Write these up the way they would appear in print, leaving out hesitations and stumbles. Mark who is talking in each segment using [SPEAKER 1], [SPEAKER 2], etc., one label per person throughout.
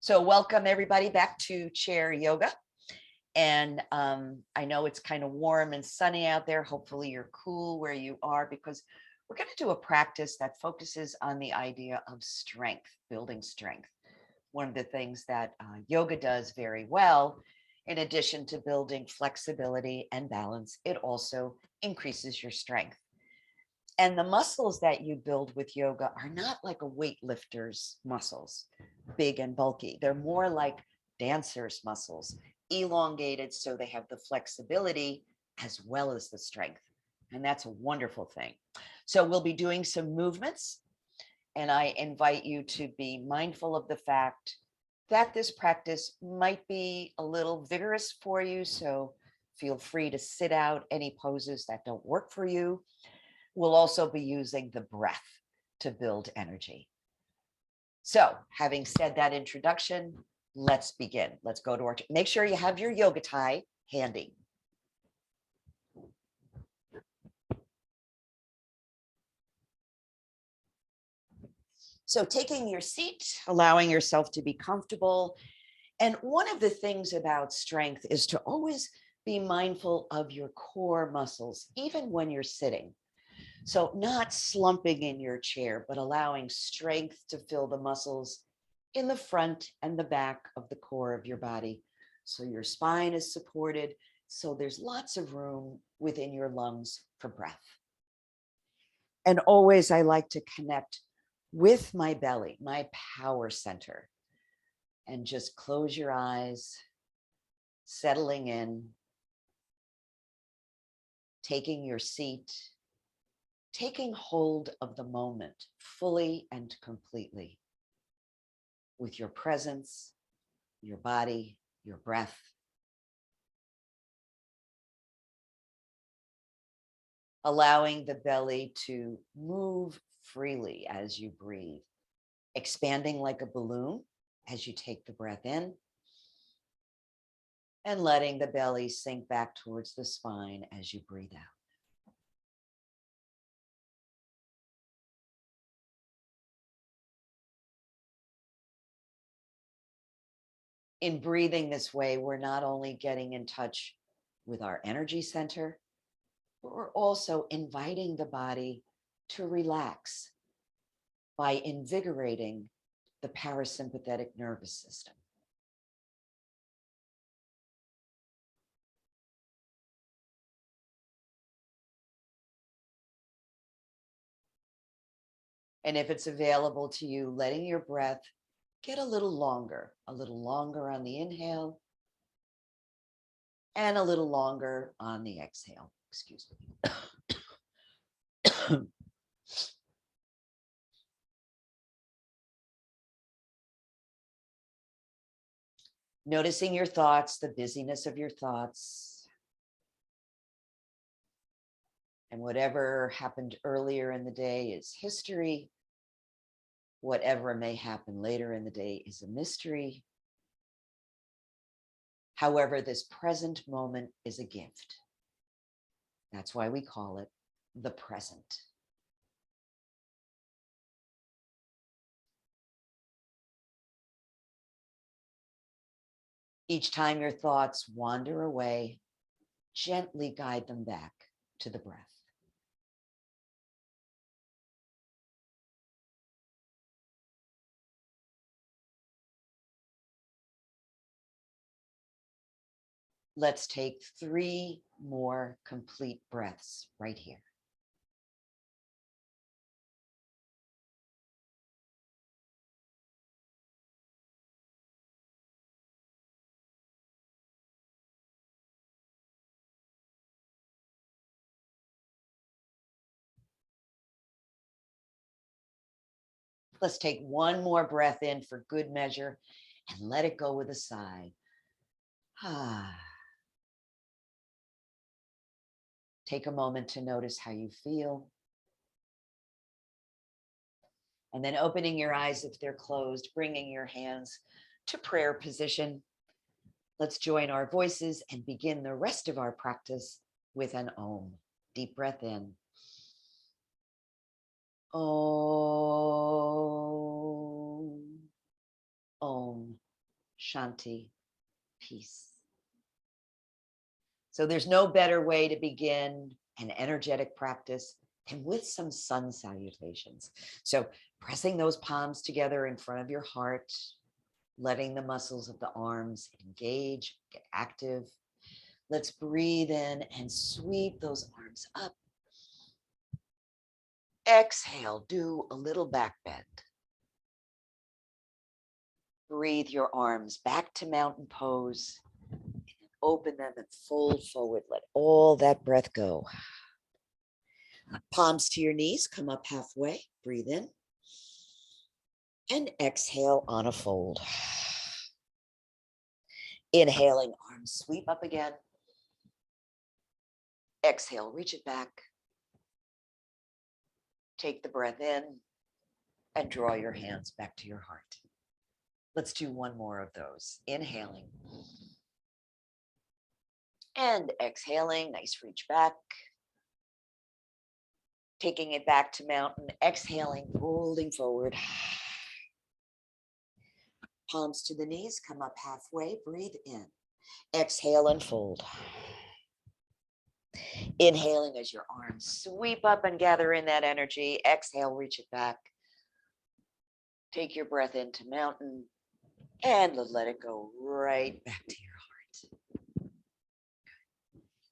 [SPEAKER 1] So welcome everybody back to chair yoga. And I know it's kind of warm and sunny out there. Hopefully you're cool where you are because we're going to do a practice that focuses on the idea of strength, building strength. One of the things that yoga does very well, in addition to building flexibility and balance, it also increases your strength. And the muscles that you build with yoga are not like a weightlifter's muscles, big and bulky. They're more like dancers' muscles, elongated so they have the flexibility as well as the strength. And that's a wonderful thing. So we'll be doing some movements, and I invite you to be mindful of the fact that this practice might be a little vigorous for you. So feel free to sit out any poses that don't work for you. We'll also be using the breath to build energy. So having said that introduction, let's begin. Let's go to our, make sure you have your yoga tie handy. So taking your seat, allowing yourself to be comfortable. And one of the things about strength is to always be mindful of your core muscles, even when you're sitting. So not slumping in your chair, but allowing strength to fill the muscles in the front and the back of the core of your body. So your spine is supported. So there's lots of room within your lungs for breath. And always I like to connect with my belly, my power center, and just close your eyes, settling in, taking your seat, taking hold of the moment fully and completely with your presence, your body, your breath. Allowing the belly to move freely as you breathe, expanding like a balloon as you take the breath in, and letting the belly sink back towards the spine as you breathe out. In breathing this way, we're not only getting in touch with our energy center, but we're also inviting the body to relax by invigorating the parasympathetic nervous system. And if it's available to you, letting your breath get a little longer on the inhale and a little longer on the exhale. Excuse me. Noticing your thoughts, the busyness of your thoughts, and whatever happened earlier in the day is history. Whatever may happen later in the day is a mystery. However, this present moment is a gift. That's why we call it the present. Each time your thoughts wander away, gently guide them back to the breath. Let's take 3 more complete breaths right here. Let's take 1 more breath in for good measure and let it go with a sigh. Take a moment to notice how you feel. And then opening your eyes if they're closed, bringing your hands to prayer position. Let's join our voices and begin the rest of our practice with an Om. Deep breath in. Om. Om. Shanti, peace. So there's no better way to begin an energetic practice than with some sun salutations. So pressing those palms together in front of your heart, letting the muscles of the arms engage, get active. Let's breathe in and sweep those arms up. Exhale, do a little back bend. Breathe your arms back to mountain pose. Open them and fold forward. Let all that breath go. Palms to your knees, come up halfway. Breathe in. And exhale on a fold. Inhaling, arms sweep up again. Exhale, reach it back. Take the breath in and draw your hands back to your heart. Let's do one more of those. Inhaling. And exhaling, nice reach back. Taking it back to mountain, exhaling, folding forward. Palms to the knees, come up halfway, breathe in. Exhale and fold. Inhaling as your arms sweep up and gather in that energy. Exhale, reach it back. Take your breath into mountain and let it go right back to your heart.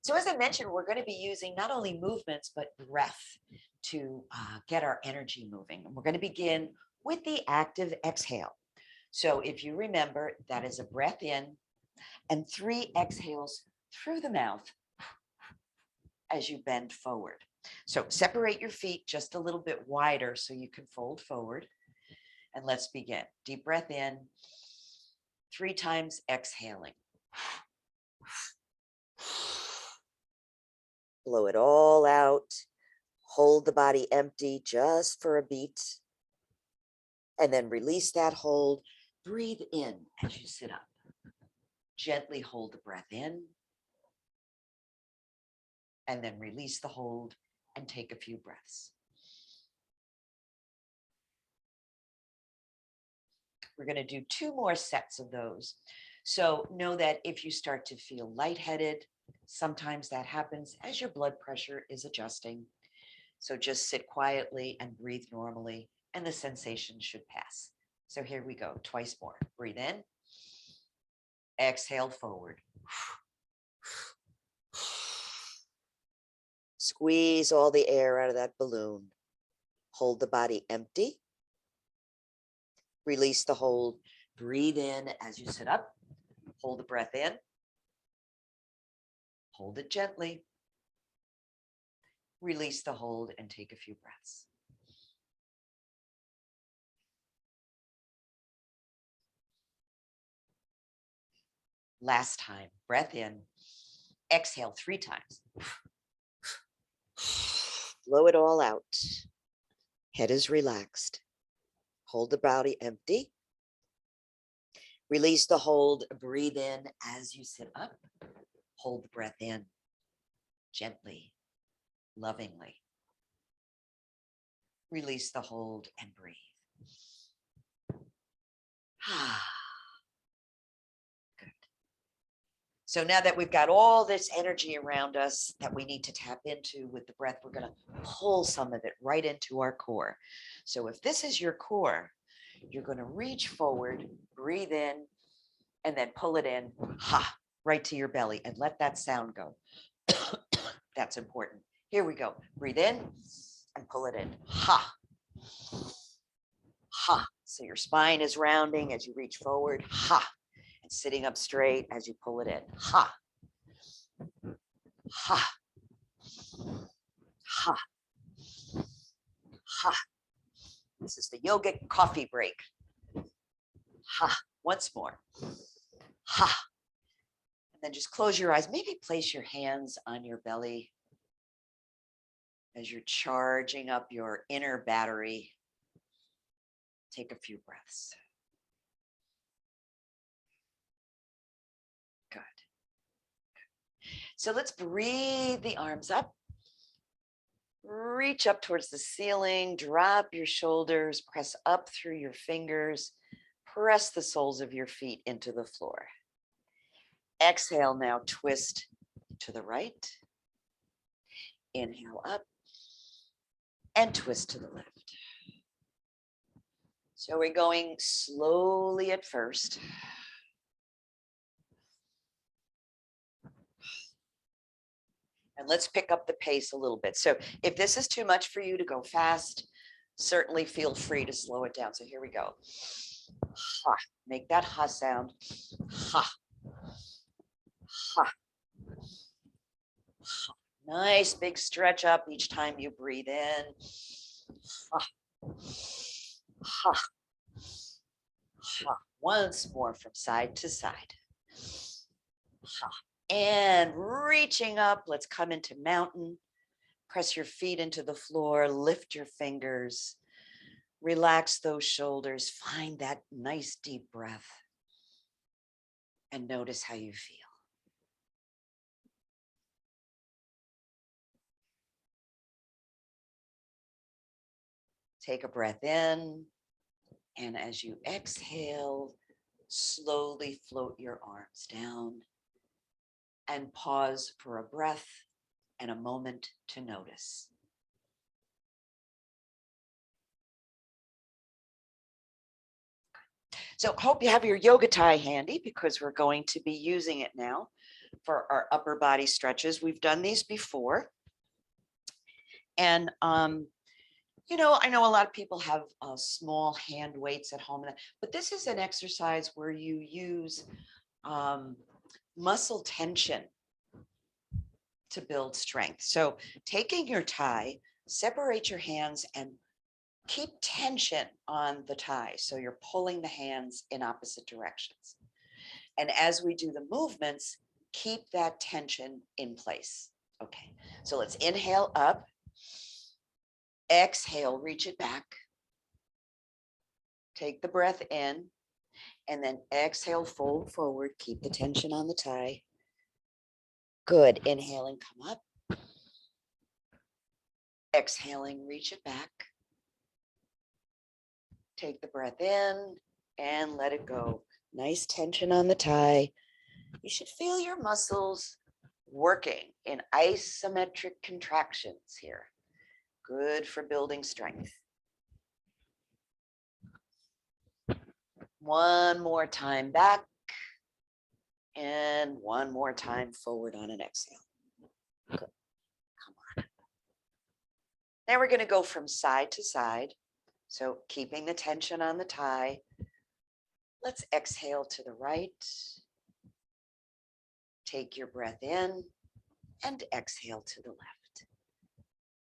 [SPEAKER 1] So as I mentioned, we're going to be using not only movements, but breath to get our energy moving. And we're going to begin with the active exhale. So if you remember, that is a breath in and 3 exhales through the mouth as you bend forward. So separate your feet just a little bit wider so you can fold forward. And let's begin. Deep breath in, 3 times exhaling. Blow it all out. Hold the body empty just for a beat. And then release that hold. Breathe in as you sit up. Gently hold the breath in. And then release the hold and take a few breaths. We're going to do 2 more sets of those. So know that if you start to feel lightheaded, sometimes that happens as your blood pressure is adjusting. So just sit quietly and breathe normally, and the sensation should pass. So here we go, twice more. Breathe in. Exhale forward. Squeeze all the air out of that balloon. Hold the body empty. Release the hold. Breathe in as you sit up. Hold the breath in. Hold it gently. Release the hold and take a few breaths. Last time, breath in. Exhale 3 times. Blow it all out. Head is relaxed. Hold the body empty. Release the hold. Breathe in as you sit up. Hold the breath in gently, lovingly. Release the hold and breathe. Good. So now that we've got all this energy around us that we need to tap into with the breath, we're going to pull some of it right into our core. So if this is your core, you're going to reach forward, breathe in, and then pull it in, right to your belly, and let that sound go. That's important. Here we go. Breathe in and pull it in. Ha. So your spine is rounding as you reach forward. Ha. And sitting up straight as you pull it in. Ha. Ha. Ha. Ha. This is the yogic coffee break. Ha. Once more. Ha. And then just close your eyes. Maybe place your hands on your belly as you're charging up your inner battery. Take a few breaths. Good. So let's breathe the arms up. Reach up towards the ceiling. Drop your shoulders. Press up through your fingers. Press the soles of your feet into the floor. Exhale, now twist to the right. Inhale up and twist to the left. So we're going slowly at first. And let's pick up the pace a little bit. So if this is too much for you to go fast, certainly feel free to slow it down. So here we go. Ha. Make that ha sound. Ha. Ha. Ha. Nice big stretch up each time you breathe in. Ha. Ha. Ha. Once more from side to side. Ha. And reaching up, let's come into mountain. Press your feet into the floor, lift your fingers, relax those shoulders, find that nice deep breath, and notice how you feel. Take a breath in, and as you exhale, slowly float your arms down and pause for a breath and a moment to notice. So hope you have your yoga tie handy because we're going to be using it now for our upper body stretches. We've done these before. And, you know, I know a lot of people have small hand weights at home, but this is an exercise where you use muscle tension to build strength. So taking your tie, separate your hands and keep tension on the tie. So you're pulling the hands in opposite directions. And as we do the movements, keep that tension in place. Okay, so let's inhale up. Exhale, reach it back. Take the breath in and then exhale, fold forward. Keep the tension on the tie. Good. Inhaling, come up. Exhaling, reach it back. Take the breath in and let it go. Nice tension on the tie. You should feel your muscles working in isometric contractions here. Good for building strength. One more time back and one more time forward on an exhale. Good. Come on. Now we're going to go from side to side. So keeping the tension on the tie. Let's exhale to the right. Take your breath in and exhale to the left.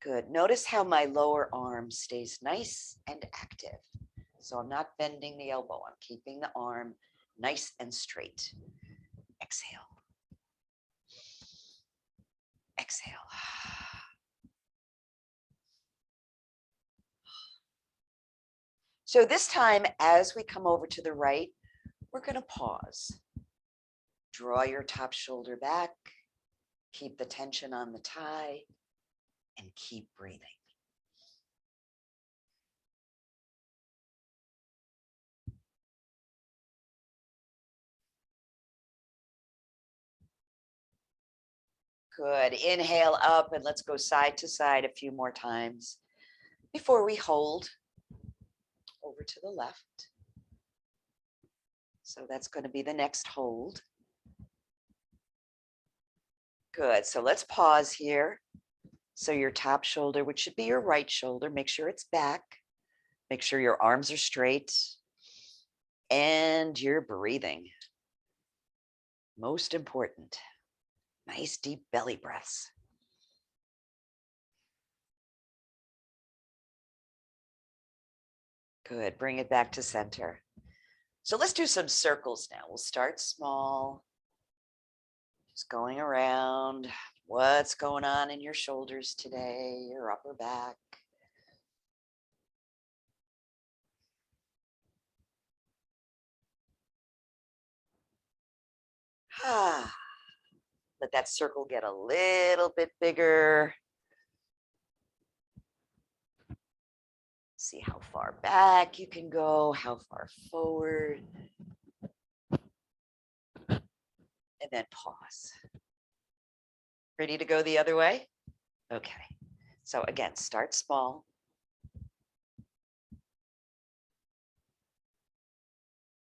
[SPEAKER 1] Good. Notice how my lower arm stays nice and active. So I'm not bending the elbow. I'm keeping the arm nice and straight. Exhale. Exhale. So this time, as we come over to the right, we're going to pause. Draw your top shoulder back. Keep the tension on the tie and keep breathing. Good. Inhale up and let's go side to side a few more times before we hold over to the left. So that's going to be the next hold. Good. So let's pause here. So your top shoulder, which should be your right shoulder, make sure it's back. Make sure your arms are straight and you're breathing. Most important. Nice deep belly breaths. Good. Bring it back to center. So let's do some circles now. We'll start small. Just going around. What's going on in your shoulders today, your upper back. Let that circle get a little bit bigger. See how far back you can go, how far forward. And then pause. Ready to go the other way? Okay. So again, start small.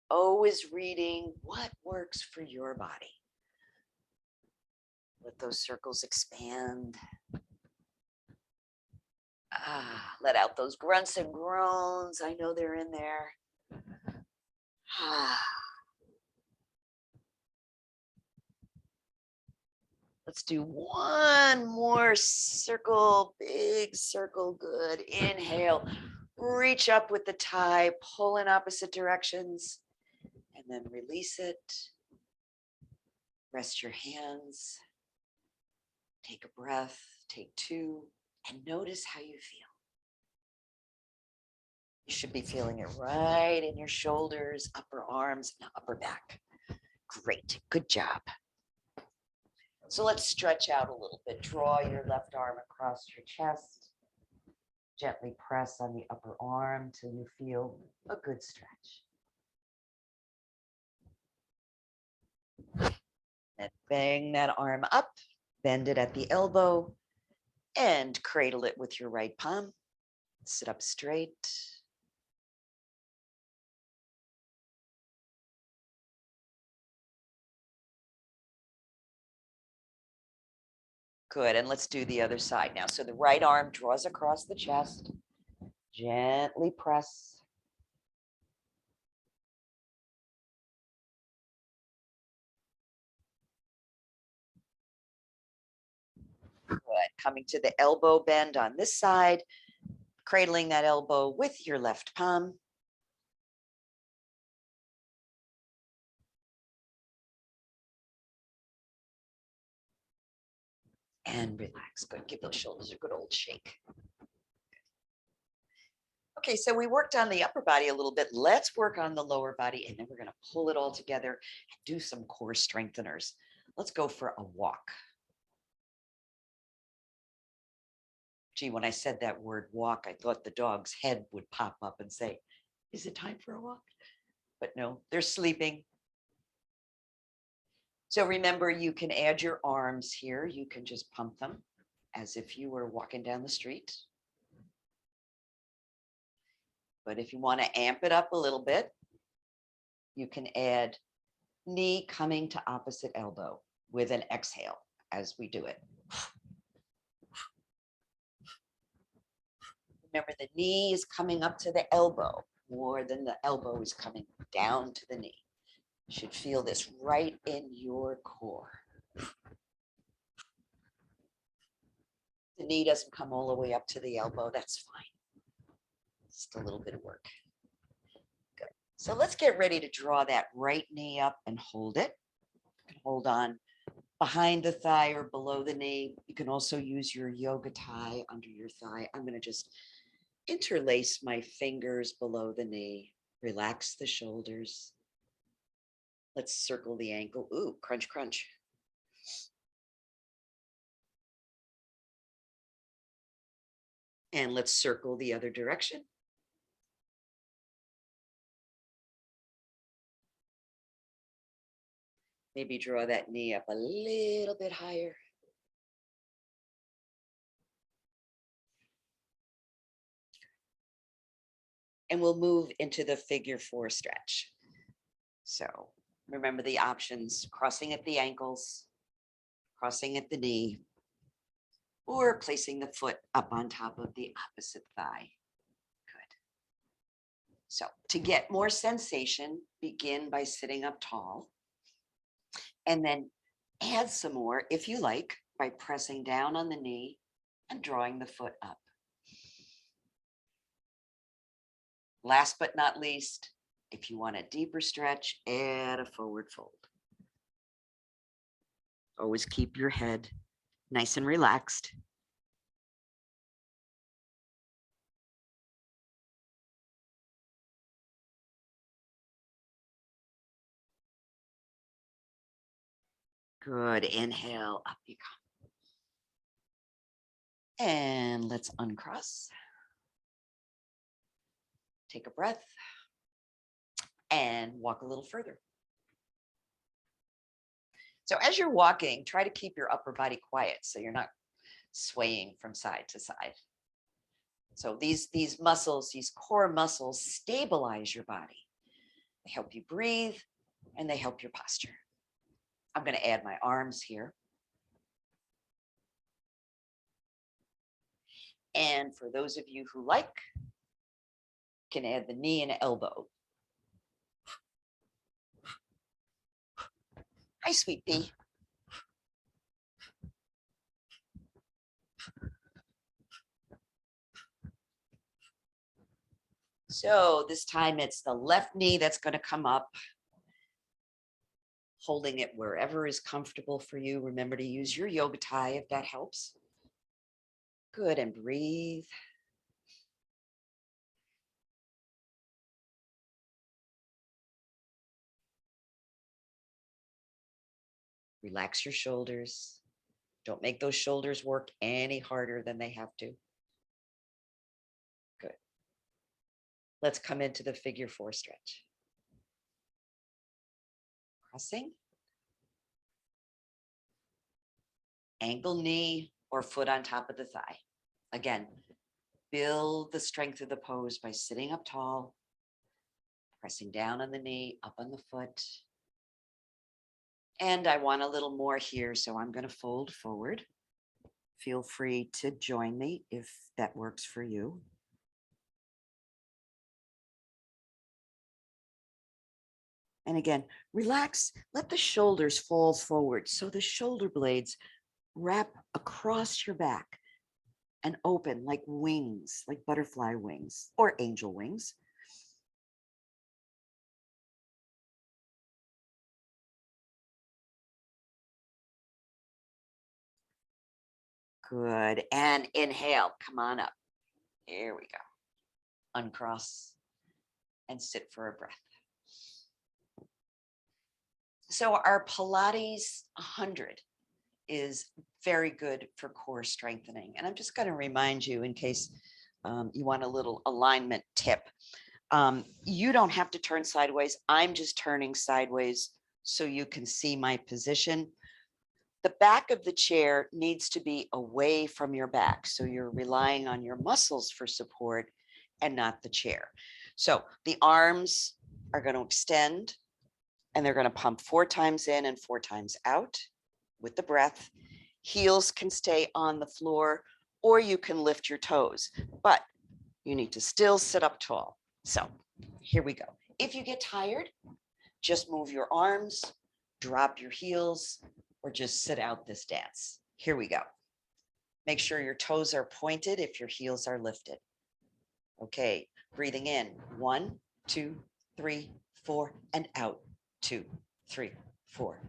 [SPEAKER 1] Always reading what works for your body. Let those circles expand. Let out those grunts and groans. I know they're in there. Let's do one more circle, big circle. Good. Inhale, reach up with the thigh, pull in opposite directions, and then release it. Rest your hands. Take a breath, take two, and notice how you feel. You should be feeling it right in your shoulders, upper arms, and upper back. Great, good job. So let's stretch out a little bit. Draw your left arm across your chest. Gently press on the upper arm till you feel a good stretch. And bang that arm up, bend it at the elbow, and cradle it with your right palm. Sit up straight. Good, and let's do the other side now. So the right arm draws across the chest. Gently press. Good, coming to the elbow bend on this side, cradling that elbow with your left palm. And relax. Good, give those shoulders a good old shake. Okay, so we worked on the upper body a little bit. Let's work on the lower body, and then we're going to pull it all together and do some core strengtheners. Let's go for a walk. Gee, when I said that word walk, I thought the dog's head would pop up and say, is it time for a walk? But no, they're sleeping. So remember, you can add your arms here. You can just pump them as if you were walking down the street. But if you want to amp it up a little bit, you can add knee coming to opposite elbow with an exhale as we do it. Remember, the knee is coming up to the elbow more than the elbow is coming down to the knee. You should feel this right in your core. The knee doesn't come all the way up to the elbow. That's fine. Just a little bit of work. Good. So let's get ready to draw that right knee up and hold it. Hold on behind the thigh or below the knee. You can also use your yoga tie under your thigh. I'm going to just interlace my fingers below the knee. Relax the shoulders. Let's circle the ankle. Ooh, crunch, crunch. And let's circle the other direction. Maybe draw that knee up a little bit higher. And we'll move into the figure four stretch. So remember the options: crossing at the ankles, crossing at the knee, or placing the foot up on top of the opposite thigh. Good. So to get more sensation, begin by sitting up tall, and then add some more, if you like, by pressing down on the knee and drawing the foot up. Last but not least, if you want a deeper stretch, add a forward fold. Always keep your head nice and relaxed. Good. Inhale, up you come. And let's uncross. take a breath and walk a little further. So as you're walking, try to keep your upper body quiet so you're not swaying from side to side. So these muscles, these core muscles, stabilize your body. They help you breathe and they help your posture. I'm going to add my arms here. And for those of you who like, can add the knee and elbow. Hi, sweet pea. So this time it's the left knee that's going to come up, holding it wherever is comfortable for you. Remember to use your yoga tie if that helps. Good, and breathe. Relax your shoulders. Don't make those shoulders work any harder than they have to. Good. Let's come into the figure 4 stretch. Crossing. Ankle, knee, or foot on top of the thigh. Again, build the strength of the pose by sitting up tall, pressing down on the knee, up on the foot. And I want a little more here, so I'm going to fold forward. Feel free to join me if that works for you. And again, relax, let the shoulders fall forward so the shoulder blades wrap across your back and open like wings, like butterfly wings or angel wings. Good. And inhale, come on up. Here we go. Uncross and sit for a breath. So our Pilates 100 is very good for core strengthening. And I'm just going to remind you in case you want a little alignment tip. You don't have to turn sideways. I'm just turning sideways so you can see my position. The back of the chair needs to be away from your back. So you're relying on your muscles for support and not the chair. So the arms are going to extend and they're going to pump 4 times in and 4 times out with the breath. Heels can stay on the floor or you can lift your toes, but you need to still sit up tall. So here we go. If you get tired, just move your arms, drop your heels, or just sit out this dance. Here we go. Make sure your toes are pointed if your heels are lifted. Okay, breathing in, 1, 2, 3, 4, and out, 2, 3, 4.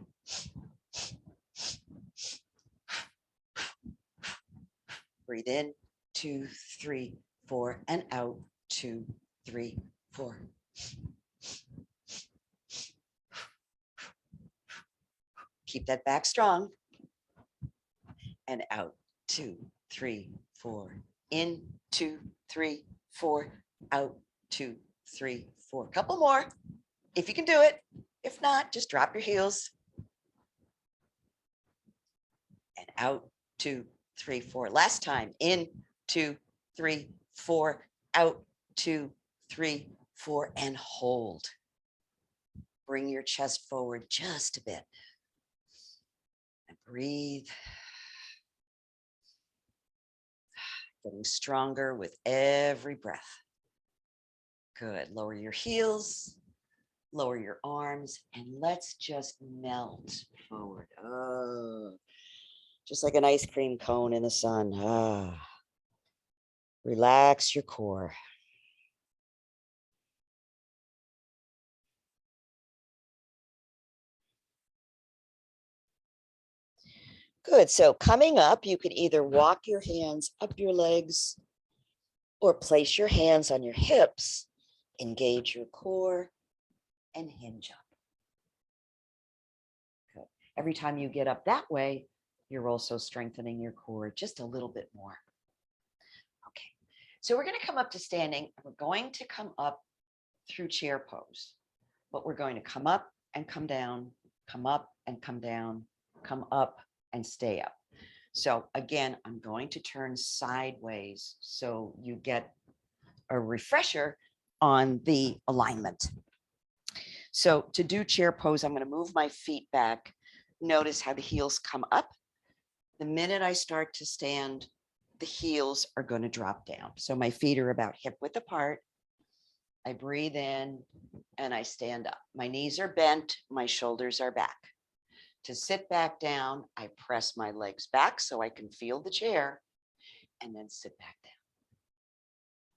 [SPEAKER 1] Breathe in, 2, 3, 4, and out, 2, 3, 4. Keep that back strong. And out, 2, 3, 4. In, 2, 3, 4. Out, 2, 3, 4. Couple more if you can do it. If not, just drop your heels. And out, 2, 3, 4. Last time. In, 2, 3, 4. Out, 2, 3, 4. And hold. Bring your chest forward just a bit. And breathe. Getting stronger with every breath. Good. Lower your heels, lower your arms, and let's just melt forward. Oh, just like an ice cream cone in the sun. Ah. Relax your core. Good. So coming up, you can either walk your hands up your legs or place your hands on your hips, engage your core, and hinge up. Good. Every time you get up that way, you're also strengthening your core just a little bit more. Okay. So we're going to come up to standing. We're going to come up through chair pose, but we're going to come up and come down, come up and come down, come up and stay up. So again, I'm going to turn sideways so you get a refresher on the alignment. So to do chair pose, I'm going to move my feet back. Notice how the heels come up. The minute I start to stand, the heels are going to drop down. So my feet are about hip width apart. I breathe in and I stand up. My knees are bent, my shoulders are back. To sit back down, I press my legs back so I can feel the chair and then sit back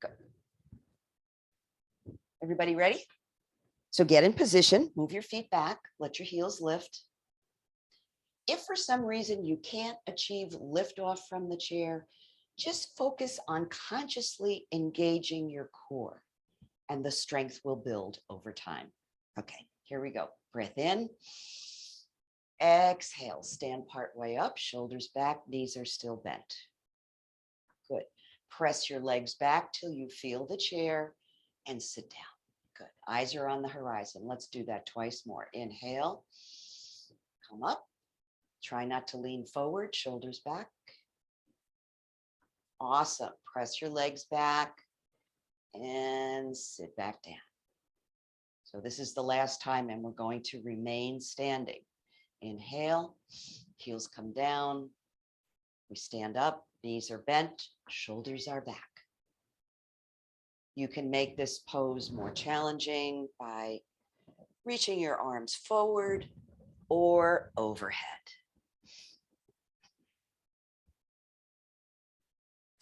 [SPEAKER 1] down. Good. Everybody ready? So get in position, move your feet back, let your heels lift. If for some reason you can't achieve liftoff from the chair, just focus on consciously engaging your core and the strength will build over time. Okay, here we go. Breath in. Exhale, stand part way up, shoulders back, knees are still bent. Good. Press your legs back till you feel the chair and sit down. Good. Eyes are on the horizon. Let's do that twice more. Inhale, come up. Try not to lean forward, shoulders back. Awesome. Press your legs back and sit back down. So this is the last time and we're going to remain standing. Inhale, heels come down. We stand up, knees are bent, shoulders are back. You can make this pose more challenging by reaching your arms forward or overhead.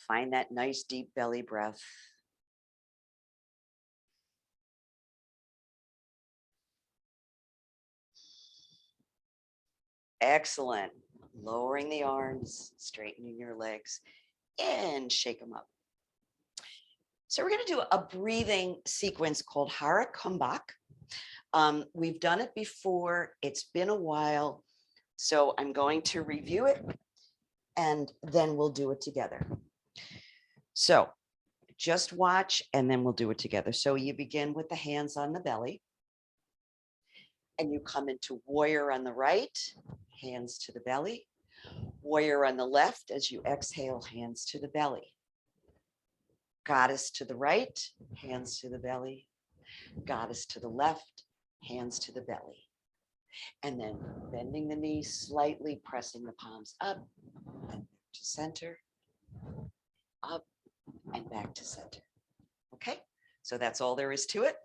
[SPEAKER 1] Find that nice deep belly breath. Excellent. Lowering the arms, straightening your legs, and shake them up. So we're going to do a breathing sequence called Hara Kumbhak. We've done it before. It's been a while. So I'm going to review it and then we'll do it together. So just watch and then we'll do it together. So you begin with the hands on the belly and you come into warrior on the right, hands to the belly, warrior on the left as you exhale, hands to the belly. Goddess to the right, hands to the belly. Goddess to the left, hands to the belly. And then bending the knees slightly, pressing the palms up and to center, up and back to center. Okay, so that's all there is to it.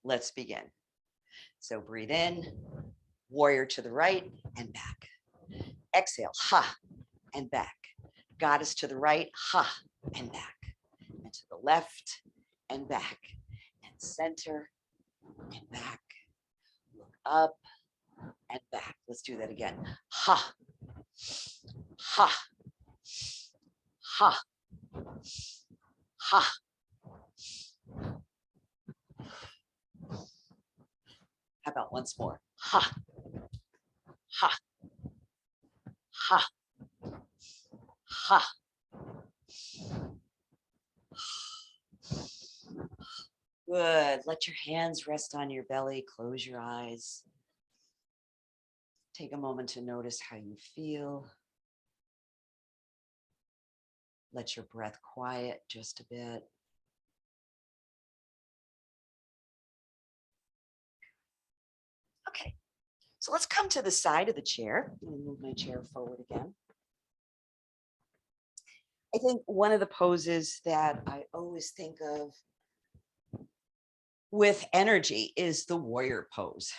[SPEAKER 1] Let's begin. So breathe in, warrior to the right and back. Exhale, ha, and back. Goddess to the right, ha, and back. And to the left and back. And center and back. Look up and back. Let's do that again. Ha, ha, ha, ha. How about once more? Ha, ha, ha, ha. Good. Let your hands rest on your belly. Close your eyes. Take a moment to notice how you feel. Let your breath quiet just a bit. Okay, so let's come to the side of the chair. I'm going to move my chair forward again. I think one of the poses that I always think of with energy is the warrior pose.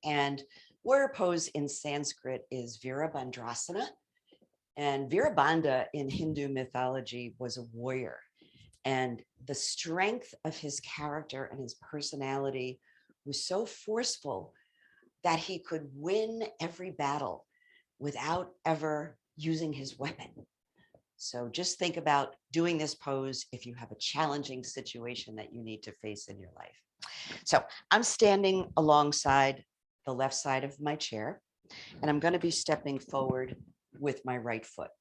[SPEAKER 1] And warrior pose in Sanskrit is Virabhadrasana. And Virabhadra in Hindu mythology was a warrior. And the strength of his character and his personality was so forceful that he could win every battle without ever using his weapon. So just think about doing this pose if you have a challenging situation that you need to face in your life. So I'm standing alongside the left side of my chair, and I'm going to be stepping forward with my right foot.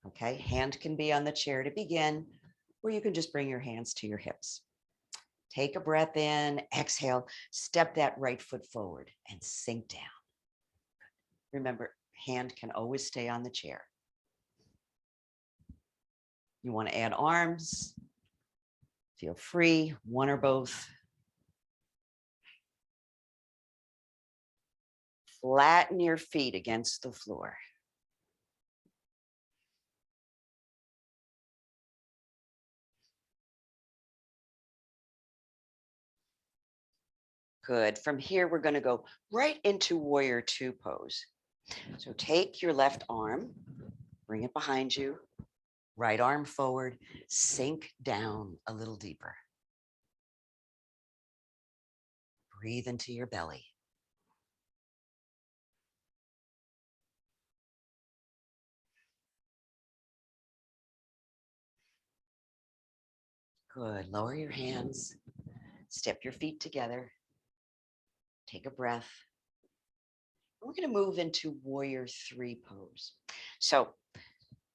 [SPEAKER 1] Okay, hand can be on the chair to begin, or you can just bring your hands to your hips. Take a breath in, exhale, step that right foot forward and sink down. Remember, hand can always stay on the chair. You want to add arms, feel free, one or both. Flatten your feet against the floor. Good. From here, we're going to go right into warrior two pose. So take your left arm, bring it behind you, right arm forward, sink down a little deeper. Breathe into your belly. Good. Lower your hands, step your feet together, take a breath. We're going to move into warrior three pose. So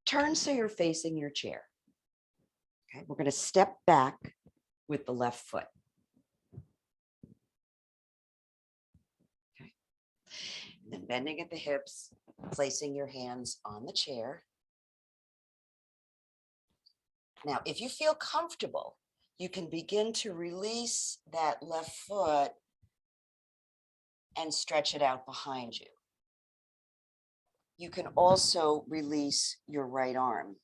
[SPEAKER 1] turn so you're facing your chair. Okay, we're going to step back with the left foot. Okay. And then bending at the hips, placing your hands on the chair. Now, if you feel comfortable, you can begin to release that left foot and stretch it out behind you. You can also release your right arm.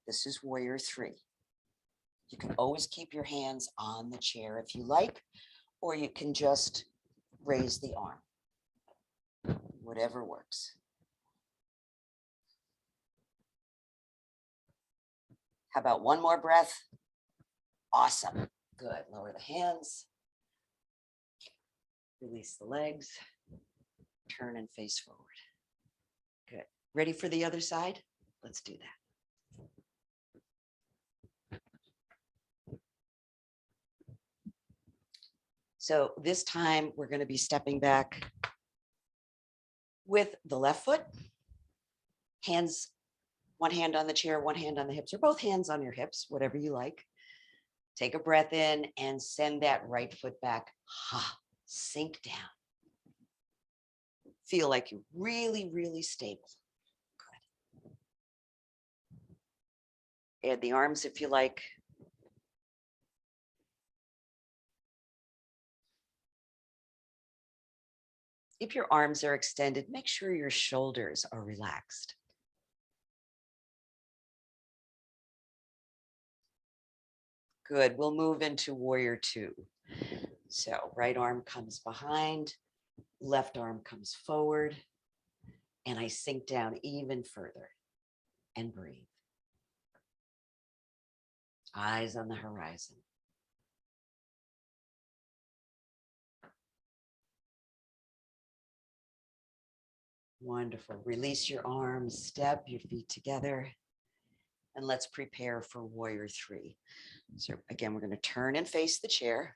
[SPEAKER 1] This is warrior three. You can always keep your hands on the chair if you like, or you can just raise the arm, whatever works. How about one more breath? Awesome. Good. Lower the hands. Release the legs. Turn and face forward. Good. Ready for the other side? Let's do that. So this time we're going to be stepping back with the left foot, hands, one hand on the chair, one hand on the hips, or both hands on your hips, whatever you like. Take a breath in and send that right foot back. Sink down. Feel like you're really, really stable. Good. Add the arms if you like. If your arms are extended, make sure your shoulders are relaxed. Good. We'll move into warrior two. So right arm comes behind, left arm comes forward, and I sink down even further and breathe. Eyes on the horizon. Wonderful. Release your arms, step your feet together, and let's prepare for warrior three. So again, we're going to turn and face the chair.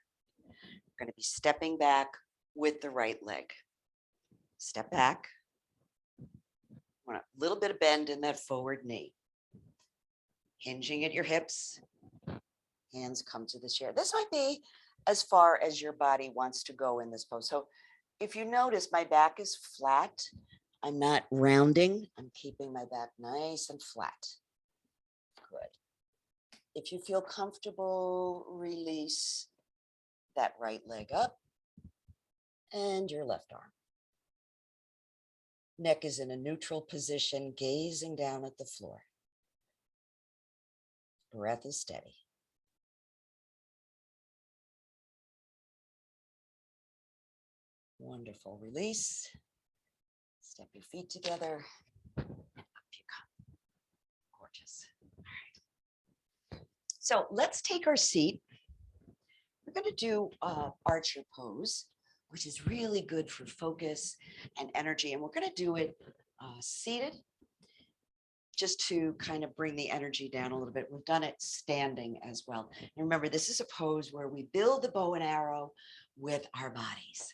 [SPEAKER 1] We're going to be stepping back with the right leg. Step back. Want a little bit of bend in that forward knee. Hinging at your hips. Hands come to the chair. This might be as far as your body wants to go in this pose. So if you notice, my back is flat. I'm not rounding. I'm keeping my back nice and flat. Good. If you feel comfortable, release that right leg up and your left arm. Neck is in a neutral position, gazing down at the floor. Breath is steady. Wonderful. Release. Step your feet together. And up you come. Gorgeous. All right. So let's take our seat. We're going to do archer pose, which is really good for focus and energy. And we're going to do it seated, just to kind of bring the energy down a little bit. We've done it standing as well. And remember, this is a pose where we build the bow and arrow with our bodies.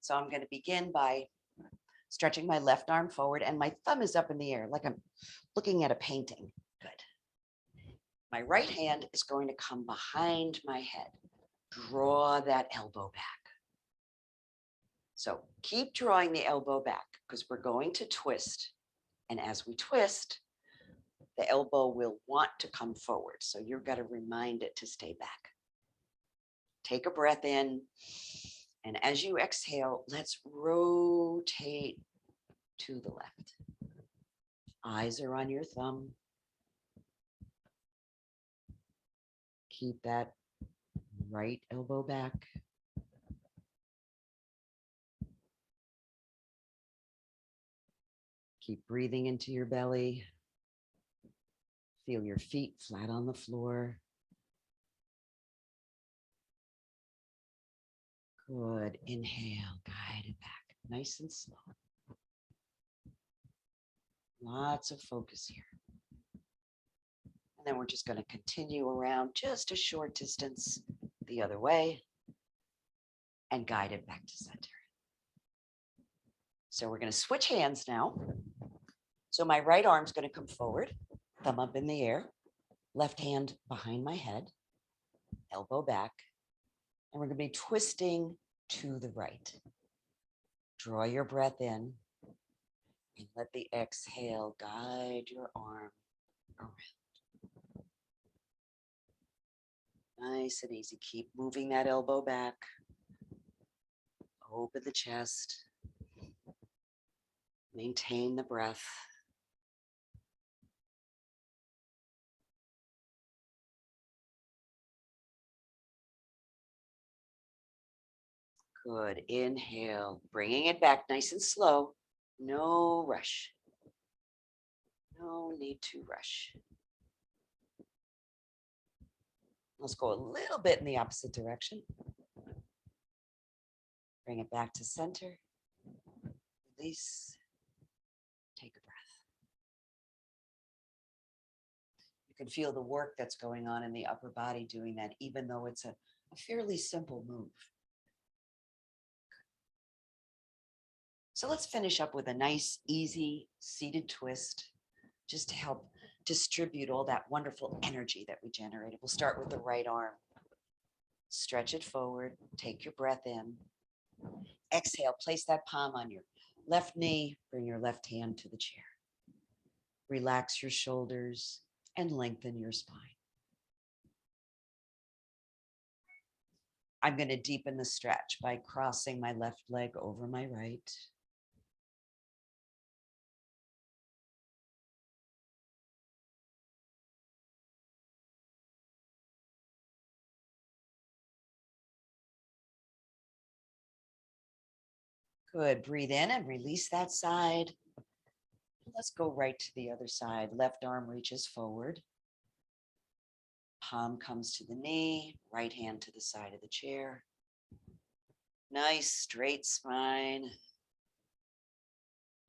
[SPEAKER 1] So I'm going to begin by stretching my left arm forward, and my thumb is up in the air like I'm looking at a painting. Good. My right hand is going to come behind my head. Draw that elbow back. So keep drawing the elbow back because we're going to twist. And as we twist, the elbow will want to come forward. So you've got to remind it to stay back. Take a breath in. And as you exhale, let's rotate to the left. Eyes are on your thumb. Keep that right elbow back. Keep breathing into your belly. Feel your feet flat on the floor. Good. Inhale, guide it back. Nice and slow. Lots of focus here. And then we're just going to continue around just a short distance the other way and guide it back to center. So we're going to switch hands now. So my right arm's going to come forward, thumb up in the air, left hand behind my head, elbow back, and we're going to be twisting to the right. Draw your breath in and let the exhale guide your arm around. Nice and easy. Keep moving that elbow back. Open the chest. Maintain the breath. Good. Inhale, bringing it back nice and slow. No rush. No need to rush. Let's go a little bit in the opposite direction. Bring it back to center. Release. Take a breath. You can feel the work that's going on in the upper body doing that, even though it's a fairly simple move. So let's finish up with a nice, easy seated twist, just to help distribute all that wonderful energy that we generated. We'll start with the right arm. Stretch it forward. Take your breath in. Exhale. Place that palm on your left knee. Bring your left hand to the chair. Relax your shoulders and lengthen your spine. I'm going to deepen the stretch by crossing my left leg over my right. Good. Breathe in and release that side. Let's go right to the other side. Left arm reaches forward. Palm comes to the knee. Right hand to the side of the chair. Nice straight spine.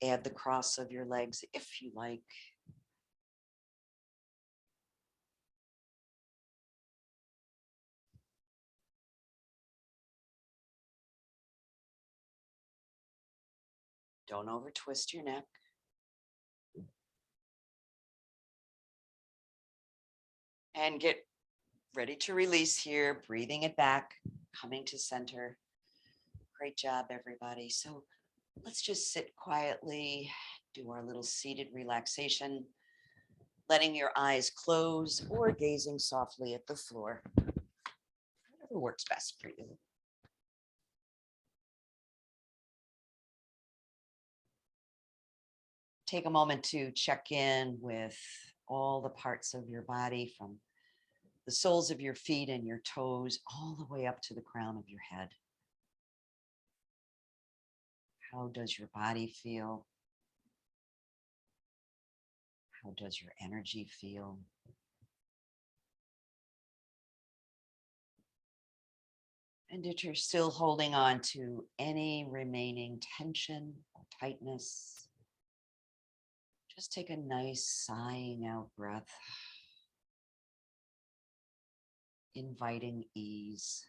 [SPEAKER 1] Add the cross of your legs if you like. Don't over twist your neck. And get ready to release here, breathing it back, coming to center. Great job, everybody. So let's just sit quietly, do our little seated relaxation, letting your eyes close or gazing softly at the floor. Whatever works best for you. Take a moment to check in with all the parts of your body, from the soles of your feet and your toes all the way up to the crown of your head. How does your body feel? How does your energy feel? And if you're still holding on to any remaining tension or tightness, just take a nice sighing out breath, inviting ease.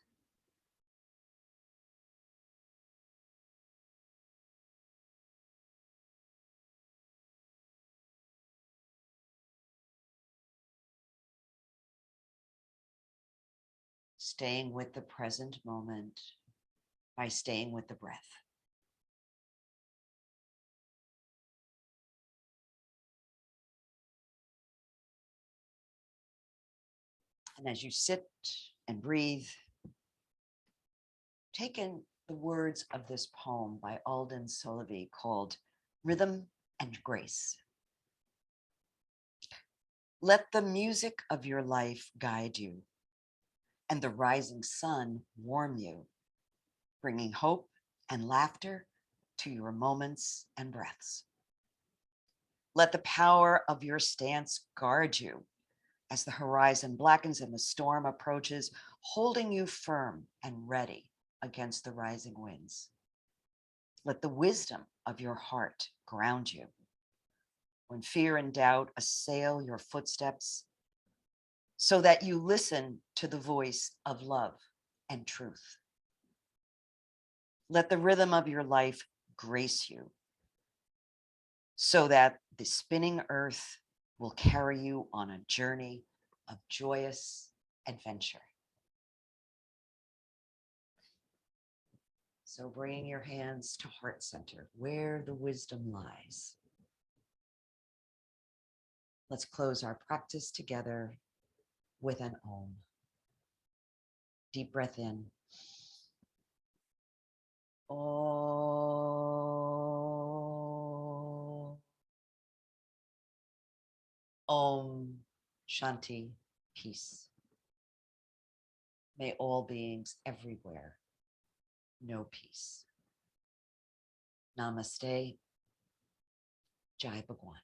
[SPEAKER 1] staying with the present moment by staying with the breath. And as you sit and breathe, take in the words of this poem by Alden Solovey called Rhythm and Grace. Let the music of your life guide you, and the rising sun warm you, bringing hope and laughter to your moments and breaths. Let the power of your stance guard you as the horizon blackens and the storm approaches, holding you firm and ready against the rising winds. Let the wisdom of your heart ground you. When fear and doubt assail your footsteps, so that you listen to the voice of love and truth. Let the rhythm of your life grace you, so that the spinning earth will carry you on a journey of joyous adventure. So bringing your hands to heart center, where the wisdom lies. Let's close our practice together with an Om. Deep breath in. Om. Om Shanti, peace. May all beings everywhere know peace. Namaste. Jai Bhagwan.